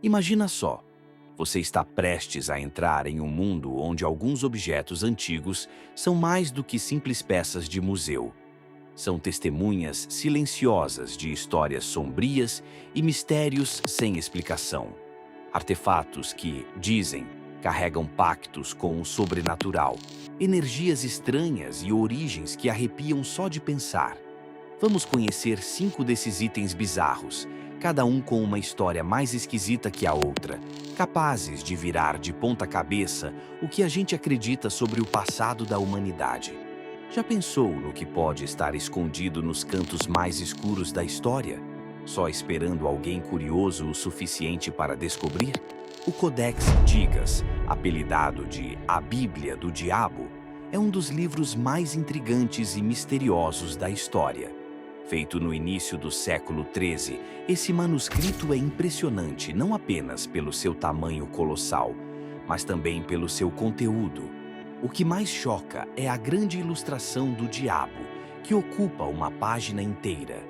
Imagina só, você está prestes a entrar em um mundo onde alguns objetos antigos são mais do que simples peças de museu. São testemunhas silenciosas de histórias sombrias e mistérios sem explicação. Artefatos que, dizem, carregam pactos com o sobrenatural, energias estranhas e origens que arrepiam só de pensar. Vamos conhecer 5 desses itens bizarros, cada um com uma história mais esquisita que a outra, capazes de virar de ponta cabeça o que a gente acredita sobre o passado da humanidade. Já pensou no que pode estar escondido nos cantos mais escuros da história, só esperando alguém curioso o suficiente para descobrir? O Codex Gigas, apelidado de A Bíblia do Diabo, é um dos livros mais intrigantes e misteriosos da história. Feito no início do século XIII, esse manuscrito é impressionante não apenas pelo seu tamanho colossal, mas também pelo seu conteúdo. O que mais choca é a grande ilustração do diabo, que ocupa uma página inteira.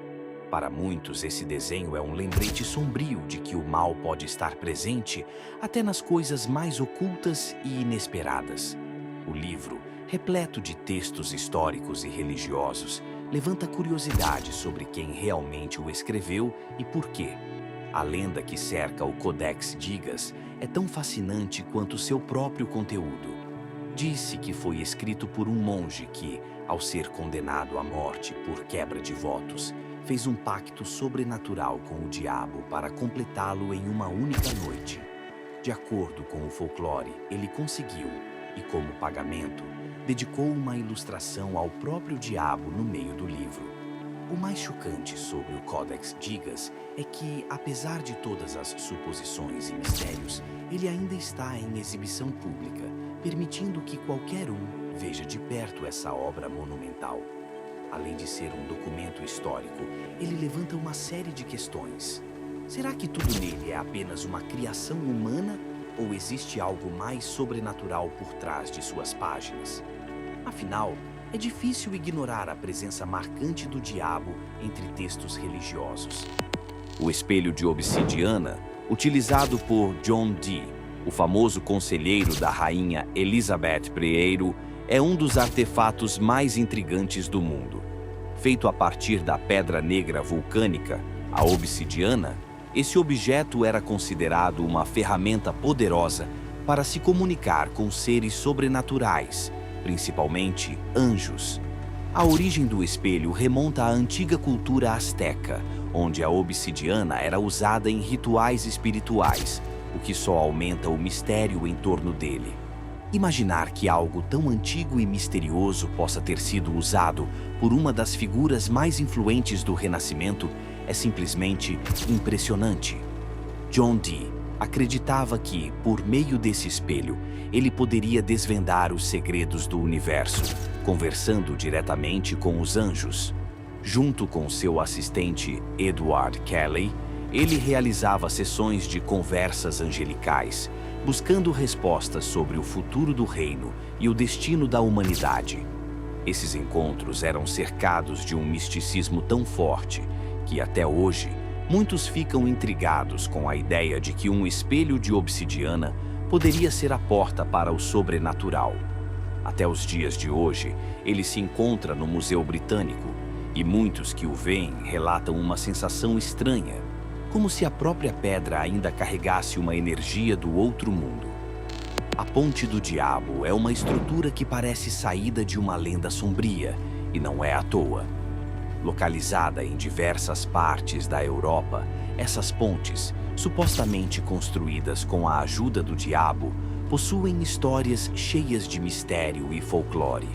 Para muitos, esse desenho é um lembrete sombrio de que o mal pode estar presente até nas coisas mais ocultas e inesperadas. O livro, repleto de textos históricos e religiosos, levanta curiosidade sobre quem realmente o escreveu e por quê. A lenda que cerca o Codex Gigas é tão fascinante quanto seu próprio conteúdo. Diz-se que foi escrito por um monge que, ao ser condenado à morte por quebra de votos, fez um pacto sobrenatural com o diabo para completá-lo em uma única noite. De acordo com o folclore, ele conseguiu, e como pagamento, dedicou uma ilustração ao próprio diabo no meio do livro. O mais chocante sobre o Codex Gigas é que, apesar de todas as suposições e mistérios, ele ainda está em exibição pública, permitindo que qualquer um veja de perto essa obra monumental. Além de ser um documento histórico, ele levanta uma série de questões. Será que tudo nele é apenas uma criação humana ou existe algo mais sobrenatural por trás de suas páginas? Afinal, é difícil ignorar a presença marcante do diabo entre textos religiosos. O espelho de obsidiana, utilizado por John Dee, o famoso conselheiro da rainha Elizabeth I, é um dos artefatos mais intrigantes do mundo. Feito a partir da pedra negra vulcânica, a obsidiana, esse objeto era considerado uma ferramenta poderosa para se comunicar com seres sobrenaturais, principalmente anjos. A origem do espelho remonta à antiga cultura asteca, onde a obsidiana era usada em rituais espirituais, o que só aumenta o mistério em torno dele. Imaginar que algo tão antigo e misterioso possa ter sido usado por uma das figuras mais influentes do Renascimento é simplesmente impressionante. John Dee acreditava que, por meio desse espelho, ele poderia desvendar os segredos do universo, conversando diretamente com os anjos. Junto com seu assistente Edward Kelly, ele realizava sessões de conversas angelicais, buscando respostas sobre o futuro do reino e o destino da humanidade. Esses encontros eram cercados de um misticismo tão forte que, até hoje, muitos ficam intrigados com a ideia de que um espelho de obsidiana poderia ser a porta para o sobrenatural. Até os dias de hoje, ele se encontra no Museu Britânico e muitos que o veem relatam uma sensação estranha, como se a própria pedra ainda carregasse uma energia do outro mundo. A Ponte do Diabo é uma estrutura que parece saída de uma lenda sombria, e não é à toa. Localizada em diversas partes da Europa, essas pontes, supostamente construídas com a ajuda do diabo, possuem histórias cheias de mistério e folclore.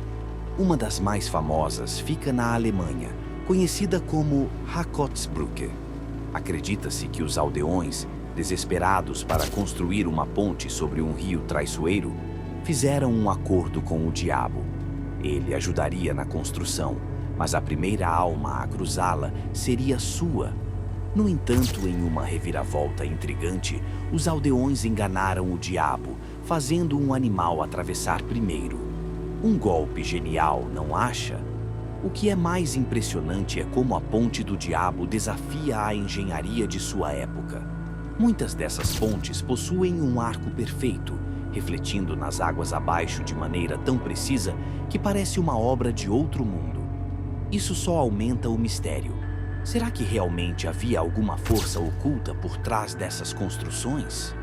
Uma das mais famosas fica na Alemanha, conhecida como Hakonsbrücke. Acredita-se que os aldeões, desesperados para construir uma ponte sobre um rio traiçoeiro, fizeram um acordo com o diabo. Ele ajudaria na construção, mas a primeira alma a cruzá-la seria sua. No entanto, em uma reviravolta intrigante, os aldeões enganaram o diabo, fazendo um animal atravessar primeiro. Um golpe genial, não acha? O que é mais impressionante é como a Ponte do Diabo desafia a engenharia de sua época. Muitas dessas pontes possuem um arco perfeito, refletindo nas águas abaixo de maneira tão precisa que parece uma obra de outro mundo. Isso só aumenta o mistério. Será que realmente havia alguma força oculta por trás dessas construções?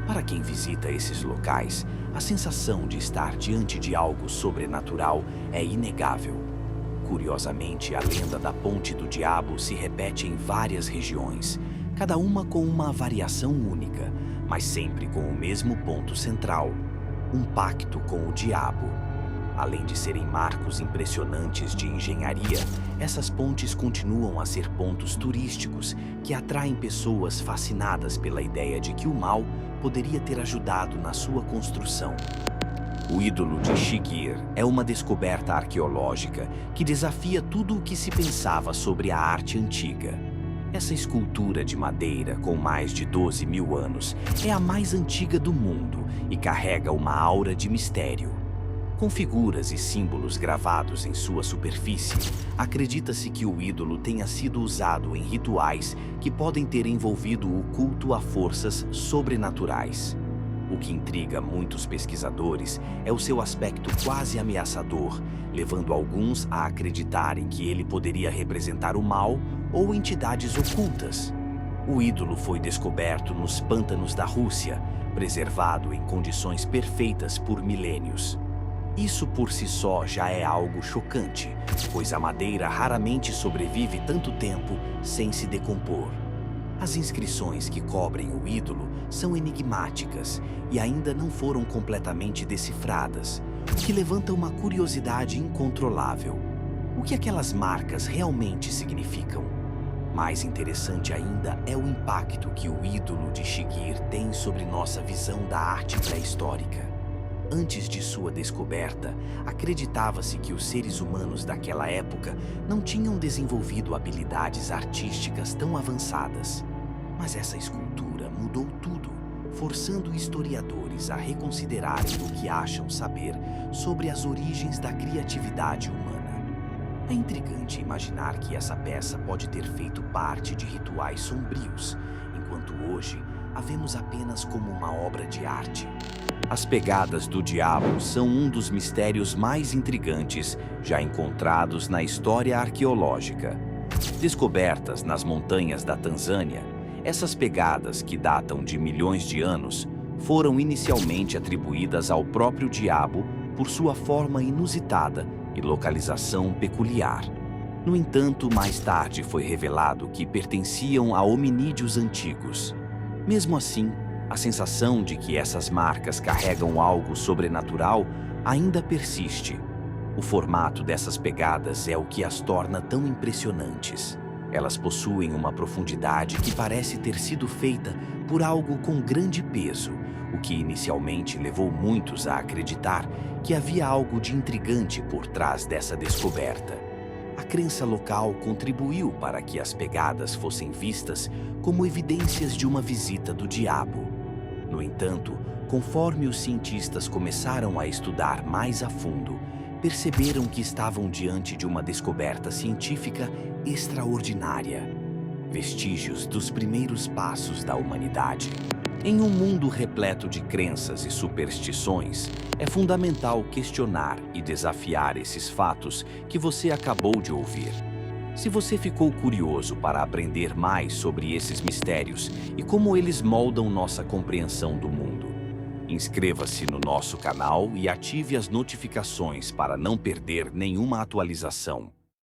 Para quem visita esses locais, a sensação de estar diante de algo sobrenatural é inegável. Curiosamente, a lenda da Ponte do Diabo se repete em várias regiões, cada uma com uma variação única, mas sempre com o mesmo ponto central: um pacto com o diabo. Além de serem marcos impressionantes de engenharia, essas pontes continuam a ser pontos turísticos que atraem pessoas fascinadas pela ideia de que o mal poderia ter ajudado na sua construção. O ídolo de Shigir é uma descoberta arqueológica que desafia tudo o que se pensava sobre a arte antiga. Essa escultura de madeira, com mais de 12.000 anos, é a mais antiga do mundo e carrega uma aura de mistério. Com figuras e símbolos gravados em sua superfície, acredita-se que o ídolo tenha sido usado em rituais que podem ter envolvido o culto a forças sobrenaturais. O que intriga muitos pesquisadores é o seu aspecto quase ameaçador, levando alguns a acreditarem que ele poderia representar o mal ou entidades ocultas. O ídolo foi descoberto nos pântanos da Rússia, preservado em condições perfeitas por milênios. Isso por si só já é algo chocante, pois a madeira raramente sobrevive tanto tempo sem se decompor. As inscrições que cobrem o ídolo são enigmáticas e ainda não foram completamente decifradas, o que levanta uma curiosidade incontrolável. O que aquelas marcas realmente significam? Mais interessante ainda é o impacto que o ídolo de Shigir tem sobre nossa visão da arte pré-histórica. Antes de sua descoberta, acreditava-se que os seres humanos daquela época não tinham desenvolvido habilidades artísticas tão avançadas. Mas essa escultura mudou tudo, forçando historiadores a reconsiderarem o que acham saber sobre as origens da criatividade humana. É intrigante imaginar que essa peça pode ter feito parte de rituais sombrios, enquanto hoje a vemos apenas como uma obra de arte. As pegadas do diabo são um dos mistérios mais intrigantes já encontrados na história arqueológica. Descobertas nas montanhas da Tanzânia, essas pegadas, que datam de milhões de anos, foram inicialmente atribuídas ao próprio diabo por sua forma inusitada e localização peculiar. No entanto, mais tarde foi revelado que pertenciam a hominídeos antigos. Mesmo assim, a sensação de que essas marcas carregam algo sobrenatural ainda persiste. O formato dessas pegadas é o que as torna tão impressionantes. Elas possuem uma profundidade que parece ter sido feita por algo com grande peso, o que inicialmente levou muitos a acreditar que havia algo de intrigante por trás dessa descoberta. A crença local contribuiu para que as pegadas fossem vistas como evidências de uma visita do diabo. No entanto, conforme os cientistas começaram a estudar mais a fundo, perceberam que estavam diante de uma descoberta científica extraordinária. Vestígios dos primeiros passos da humanidade. Em um mundo repleto de crenças e superstições, é fundamental questionar e desafiar esses fatos que você acabou de ouvir. Se você ficou curioso para aprender mais sobre esses mistérios e como eles moldam nossa compreensão do mundo, inscreva-se no nosso canal e ative as notificações para não perder nenhuma atualização.